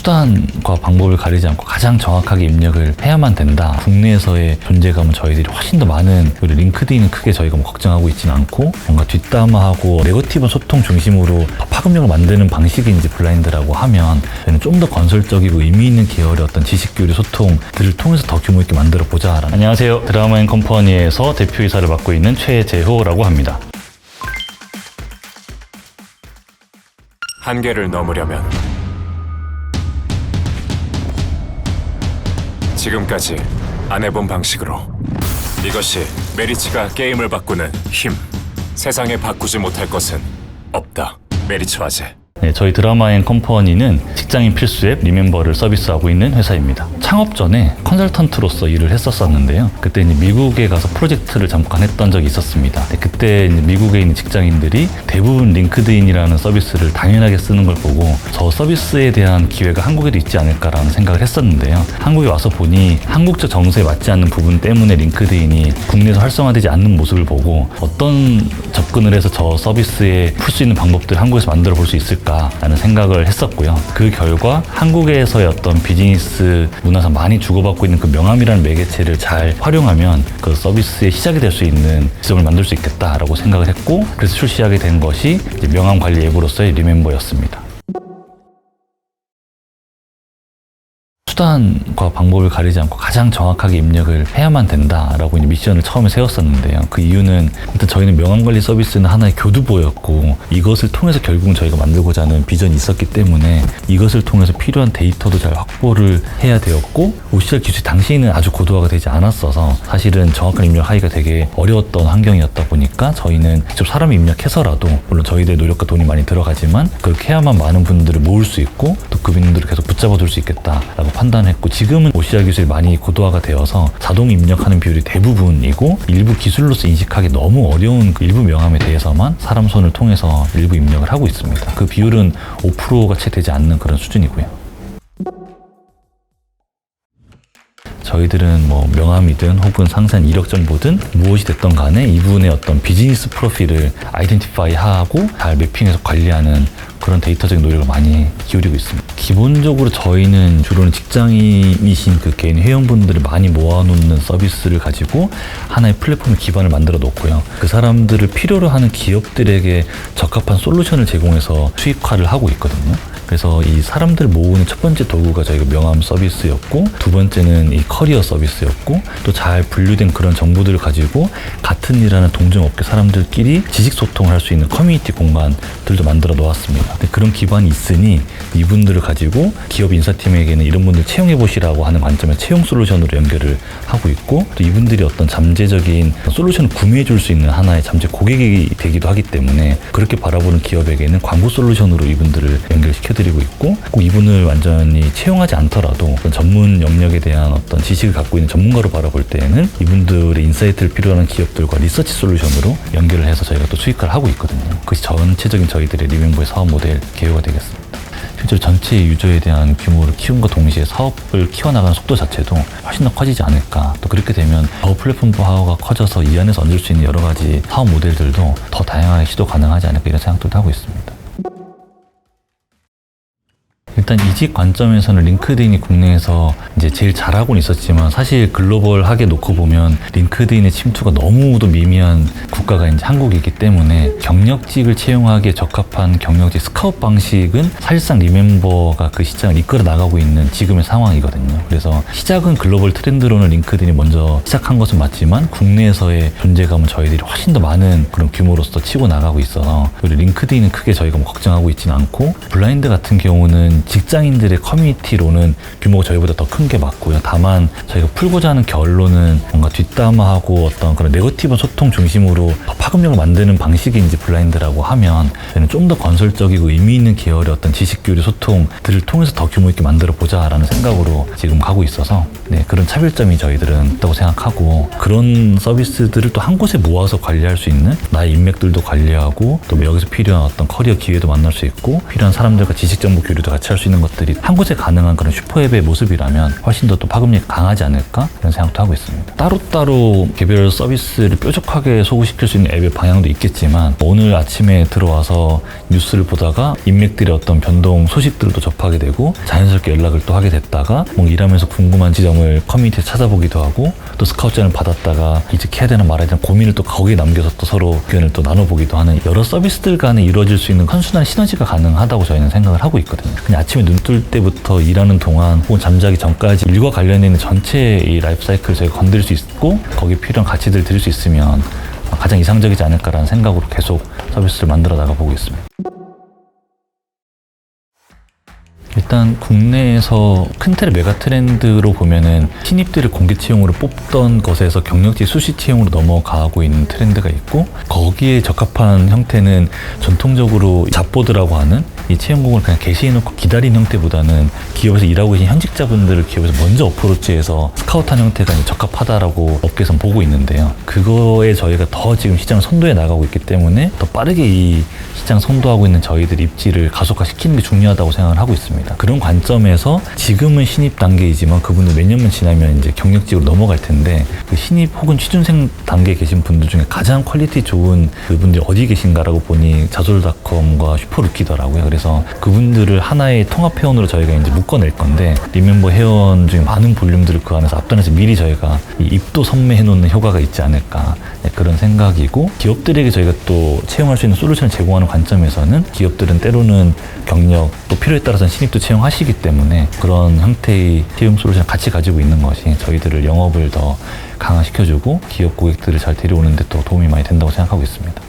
수단과 방법을 가리지 않고 가장 정확하게 입력을 해야만 된다. 국내에서의 존재감은 저희들이 훨씬 더 많은, 그리고 링크드인은 크게 저희가 걱정하고 있지는 않고 뭔가 뒷담화하고 네거티브 소통 중심으로 더 파급력을 만드는 방식이 이제 블라인드라고 하면 저희는 좀 더 건설적이고 의미 있는 계열의 어떤 지식 교류 소통들을 통해서 더 규모 있게 만들어 보자. 안녕하세요. 드라마앤컴퍼니에서 대표이사를 맡고 있는 최재호라고 합니다. 한계를 넘으려면 지금까지 안 해본 방식으로, 이것이 메리츠가 게임을 바꾸는 힘. 세상에 바꾸지 못할 것은 없다. 메리츠 화재. 네, 저희 드라마앤컴퍼니는 직장인 필수 앱 리멤버를 서비스하고 있는 회사입니다. 창업 전에 컨설턴트로서 일을 했었는데요. 그때 이제 미국에 가서 프로젝트를 잠깐 했던 적이 있었습니다. 그때 이제 미국에 있는 직장인들이 대부분 링크드인이라는 서비스를 당연하게 쓰는 걸 보고 저 서비스에 대한 기회가 한국에도 있지 않을까라는 생각을 했었는데요. 한국에 와서 보니 한국적 정서에 맞지 않는 부분 때문에 링크드인이 국내에서 활성화되지 않는 모습을 보고 어떤 접근을 해서 저 서비스에 풀 수 있는 방법들을 한국에서 만들어 볼 수 있을까 라는 생각을 했었고요. 그 결과 한국에서의 어떤 비즈니스 문화상 많이 주고받고 있는 그 명함이라는 매개체를 잘 활용하면 그 서비스의 시작이 될 수 있는 지점을 만들 수 있겠다라고 생각을 했고, 그래서 출시하게 된 것이 이제 명함 관리 앱으로서의 리멤버였습니다. 수단과 방법을 가리지 않고 가장 정확하게 입력을 해야만 된다라고 이제 미션을 처음에 세웠었는데요. 그 이유는 일단 저희는 명함관리 서비스는 하나의 교두보였고 이것을 통해서 결국은 저희가 만들고자 하는 비전이 있었기 때문에 이것을 통해서 필요한 데이터도 잘 확보를 해야 되었고, OCR 기술이 당시에는 아주 고도화가 되지 않았어서 사실은 정확한 입력하기가 되게 어려웠던 환경이었다 보니까 저희는 직접 사람을 입력해서라도, 물론 저희들의 노력과 돈이 많이 들어가지만 그렇게 해야만 많은 분들을 모을 수 있고 또 그분들을 계속 붙잡아 둘 수 있겠다라고 판단했고, 지금은 OCR 기술이 많이 고도화가 되어서 자동 입력하는 비율이 대부분이고 일부 기술로서 인식하기 너무 어려운 그 일부 명함에 대해서만 사람 손을 통해서 일부 입력을 하고 있습니다. 그 비율은 5%가 채 되지 않는 그런 수준이고요. 저희들은 뭐 명함이든 혹은 상세한 이력 정보든 무엇이 됐던 간에 이분의 어떤 비즈니스 프로필을 아이덴티파이 하고 잘 매핑해서 관리하는 그런 데이터적인 노력을 많이 기울이고 있습니다. 기본적으로 저희는 주로는 직장인이신 그 개인 회원분들을 많이 모아놓는 서비스를 가지고 하나의 플랫폼 기반을 만들어 놓고요. 그 사람들을 필요로 하는 기업들에게 적합한 솔루션을 제공해서 수익화를 하고 있거든요. 그래서 이 사람들 모으는 첫 번째 도구가 저희가 명함 서비스였고, 두 번째는 이 커리어 서비스였고, 또 잘 분류된 그런 정보들을 가지고 같은 일하는 동종업계 사람들끼리 지식 소통을 할 수 있는 커뮤니티 공간들도 만들어 놓았습니다. 그런 기반이 있으니 이분들을 가지고 기업 인사팀에게는 이런 분들 채용해 보시라고 하는 관점의 채용 솔루션으로 연결을 하고 있고, 또 이분들이 어떤 잠재적인 솔루션을 구매해 줄 수 있는 하나의 잠재 고객이 되기도 하기 때문에 그렇게 바라보는 기업에게는 광고 솔루션으로 이분들을 연결시켜 드리고 있고, 꼭 이분을 완전히 채용하지 않더라도 어떤 전문 영역에 대한 어떤 지식을 갖고 있는 전문가로 바라볼 때에는 이분들의 인사이트를 필요로 하는 기업들과 리서치 솔루션으로 연결을 해서 저희가 또 수익화를 하고 있거든요. 그것이 전체적인 저희들의 리멤버의 사업 모델 개요가 되겠습니다. 실제로 전체 유저에 대한 규모를 키운과 동시에 사업을 키워나가는 속도 자체도 훨씬 더 커지지 않을까. 또 그렇게 되면 더 플랫폼화가 커져서 이 안에서 얹을 수 있는 여러 가지 사업 모델들도 더 다양하게 시도 가능하지 않을까, 이런 생각들도 하고 있습니다. 일단 이직 관점에서는 링크드인이 국내에서 이제 제일 잘하고는 있었지만 사실 글로벌하게 놓고 보면 링크드인의 침투가 너무도 미미한 국가가 이제 한국이기 때문에 경력직을 채용하기에 적합한 경력직 스카웃 방식은 사실상 리멤버가 그 시장을 이끌어 나가고 있는 지금의 상황이거든요. 그래서 시작은 글로벌 트렌드로는 링크드인이 먼저 시작한 것은 맞지만 국내에서의 존재감은 저희들이 훨씬 더 많은 그런 규모로서 치고 나가고 있어서, 그리고 링크드인은 크게 저희가 걱정하고 있지는 않고, 블라인드 같은 경우는 직장인들의 커뮤니티로는 규모가 저희보다 더 큰 게 맞고요. 다만 저희가 풀고자 하는 결론은 뭔가 뒷담화하고 어떤 그런 네거티브 소통 중심으로 더 파급력을 만드는 방식이 이제 블라인드라고 하면 저희는 좀 더 건설적이고 의미 있는 계열의 어떤 지식 교류 소통들을 통해서 더 규모 있게 만들어 보자라는 생각으로 지금 가고 있어서, 네, 그런 차별점이 저희들은 있다고 생각하고, 그런 서비스들을 또 한 곳에 모아서 관리할 수 있는 나의 인맥들도 관리하고 또 여기서 필요한 어떤 커리어 기회도 만날 수 있고 필요한 사람들과 지식 정보 교류도 같이 할 대체할 수 있는 것들이 한 곳에 가능한 그런 슈퍼앱의 모습이라면 훨씬 더 또 파급력이 강하지 않을까 이런 생각도 하고 있습니다. 따로따로 개별 서비스를 뾰족하게 소구시킬 수 있는 앱의 방향도 있겠지만 오늘 아침에 들어와서 뉴스를 보다가 인맥들의 어떤 변동 소식들을 또 접하게 되고 자연스럽게 연락을 또 하게 됐다가 뭐 일하면서 궁금한 지점을 커뮤니티에 찾아보기도 하고 또 스카우트전을 받았다가 이직해야 되나 말아야 되나 고민을 또 거기에 남겨서 또 서로 의견을 또 나눠보기도 하는 여러 서비스들 간에 이루어질 수 있는 선순환 시너지가 가능하다고 저희는 생각을 하고 있거든요. 그냥 아침에 눈 뜰 때부터 일하는 동안 혹은 잠자기 전까지 일과 관련해 있는 전체 이 라이프 사이클을 저희가 건드릴 수 있고 거기에 필요한 가치들을 드릴 수 있으면 가장 이상적이지 않을까라는 생각으로 계속 서비스를 만들어 나가보고 있습니다. 일단 국내에서 큰 틀의 메가 트렌드로 보면은 신입들을 공개 채용으로 뽑던 것에서 경력직 수시 채용으로 넘어가고 있는 트렌드가 있고 거기에 적합한 형태는 전통적으로 잡보드라고 하는 이 채용공을 그냥 게시해놓고 기다리는 형태보다는 기업에서 일하고 계신 현직자분들을 기업에서 먼저 어프로치해서 스카우트한 형태가 이제 적합하다라고 업계에서는 보고 있는데요. 그거에 저희가 더 지금 시장을 선도해 나가고 있기 때문에 더 빠르게 이 시장 선도하고 있는 저희들 입지를 가속화시키는 게 중요하다고 생각을 하고 있습니다. 그런 관점에서 지금은 신입 단계이지만 그분들 몇 년만 지나면 이제 경력직으로 넘어갈 텐데 그 신입 혹은 취준생 단계에 계신 분들 중에 가장 퀄리티 좋은 그분들이 어디 계신가라고 보니 자솔닷컴과 슈퍼루키더라고요. 그래서 그분들을 하나의 통합 회원으로 저희가 이제 묶어낼 건데 리멤버 회원 중에 많은 볼륨들을 그 안에서 앞단에서 미리 저희가 이 입도 선매해 놓는 효과가 있지 않을까 그런 생각이고 기업들에게 저희가 또 채용할 수 있는 솔루션을 제공하는 관점에서는 기업들은 때로는 경력 또 필요에 따라서는 신입도 채용하시기 때문에 그런 형태의 채용 솔루션을 같이 가지고 있는 것이 저희들을 영업을 더 강화시켜주고 기업 고객들을 잘 데려오는 데 또 도움이 많이 된다고 생각하고 있습니다.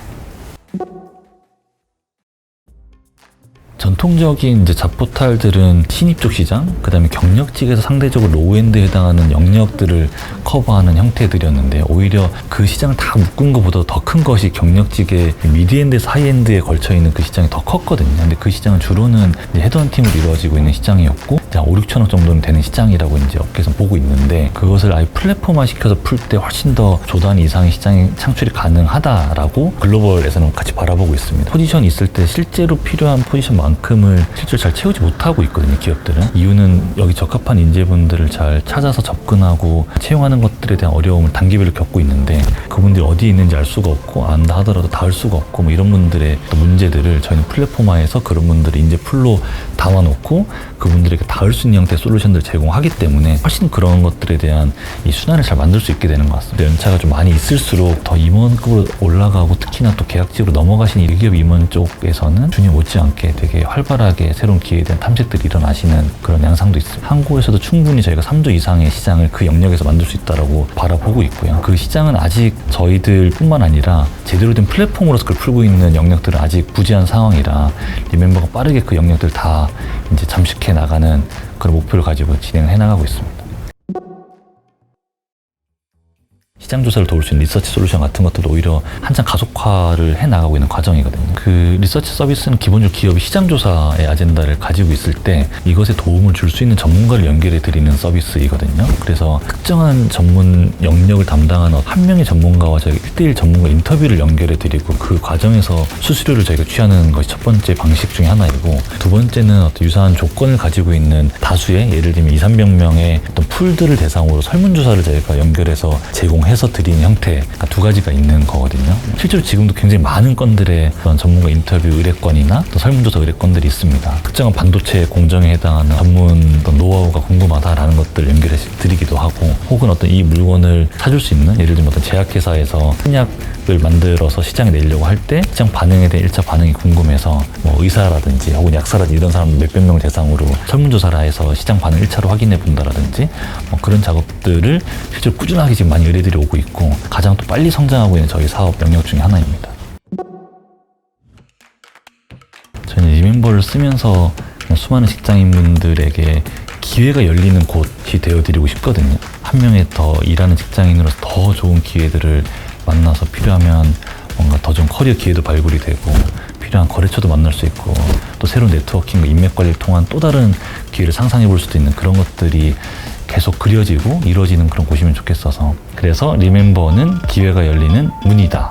전통적인 이제 잡포탈들은 신입 쪽 시장, 그 다음에 경력직에서 상대적으로 로우엔드에 해당하는 영역들을 커버하는 형태들이었는데 오히려 그 시장을 다 묶은 것보다 더 큰 것이 경력직의 미드엔드에서 하이엔드에 걸쳐있는 그 시장이 더 컸거든요. 근데 그 시장은 주로는 헤드헌팅으로 이루어지고 있는 시장이었고 5, 6천억 정도는 되는 시장이라고 이제 업계에서 보고 있는데 그것을 아예 플랫폼화 시켜서 풀 때 훨씬 더 조 단위 이상의 시장이 창출이 가능하다라고 글로벌에서는 같이 바라보고 있습니다. 포지션이 있을 때 실제로 필요한 포지션만큼을 실제로 잘 채우지 못하고 있거든요, 기업들은. 이유는 여기 적합한 인재분들을 잘 찾아서 접근하고 채용하는 것들에 대한 어려움을 단기별로 겪고 있는데 그분들이 어디 있는지 알 수가 없고 안다 하더라도 닿을 수가 없고 뭐 이런 분들의 문제들을 저희는 플랫폼화해서 그런 분들을 인재 풀로 담아놓고 그분들에게 닿을 수 있는 형태의 솔루션들을 제공하기 때문에 훨씬 그런 것들에 대한 이 순환을 잘 만들 수 있게 되는 것 같습니다. 연차가 좀 많이 있을수록 더 임원급으로 올라가고 특히나 또 계약직으로 넘어가신 일기업 임원 쪽에서는 주님 못지않게 되게 활발하게 새로운 기회에 대한 탐색들이 일어나시는 그런 양상도 있습니다. 한국에서도 충분히 저희가 3조 이상의 시장을 그 영역에서 만들 수 있다라고 바라보고 있고요. 그 시장은 아직 저희들 뿐만 아니라 제대로 된 플랫폼으로서 그걸 풀고 있는 영역들은 아직 부재한 상황이라 리멤버가 빠르게 그 영역들 다 이제 잠식해 나가는 그런 목표를 가지고 진행해 나가고 있습니다. 시장 조사를 도울 수 있는 리서치 솔루션 같은 것들도 오히려 한참 가속화를 해나가고 있는 과정이거든요. 그 리서치 서비스는 기본적으로 기업이 시장 조사의 아젠다를 가지고 있을 때 이것에 도움을 줄 수 있는 전문가를 연결해 드리는 서비스이거든요. 그래서 특정한 전문 영역을 담당하는 한 명의 전문가와 저희가 1대1 전문가 인터뷰를 연결해 드리고 그 과정에서 수수료를 저희가 취하는 것이 첫 번째 방식 중에 하나이고 두 번째는 어떤 유사한 조건을 가지고 있는 다수의 예를 들면 200~300명의 어떤 풀들을 대상으로 설문조사를 저희가 연결해서 제공해서 드리는 형태가 두 가지가 있는 거거든요. 실제로 지금도 굉장히 많은 건들의 그런 전문가 인터뷰 의뢰건이나 또 설문조사 의뢰건들이 있습니다. 특정한 반도체 공정에 해당하는 전문 노하우가 궁금하다라는 것들을 연결해 드리기도 하고 혹은 어떤 이 물건을 사줄 수 있는 예를 들면 어떤 제약회사에서 신약을 만들어서 시장에 내려고 할 때 시장 반응에 대한 1차 반응이 궁금해서 뭐 의사라든지 혹은 약사라든지 이런 사람 몇백 명을 대상으로 설문조사를 해서 시장 반응 1차로 확인해 본다라든지 뭐 그런 작업들을 실제로 꾸준하게 지금 많이 의뢰들이 오고 있고 가장 또 빨리 성장하고 있는 저희 사업 영역 중에 하나입니다. 저희는 리멤버를 쓰면서 수많은 직장인분들에게 기회가 열리는 곳이 되어드리고 싶거든요. 한 명의 더 일하는 직장인으로서 더 좋은 기회들을 만나서 필요하면 뭔가 더 좋은 커리어 기회도 발굴이 되고 필요한 거래처도 만날 수 있고 또 새로운 네트워킹과 인맥 관리를 통한 또 다른 기회를 상상해 볼 수도 있는 그런 것들이 계속 그려지고 이루어지는 그런 곳이면 좋겠어서 그래서 리멤버는 기회가 열리는 문이다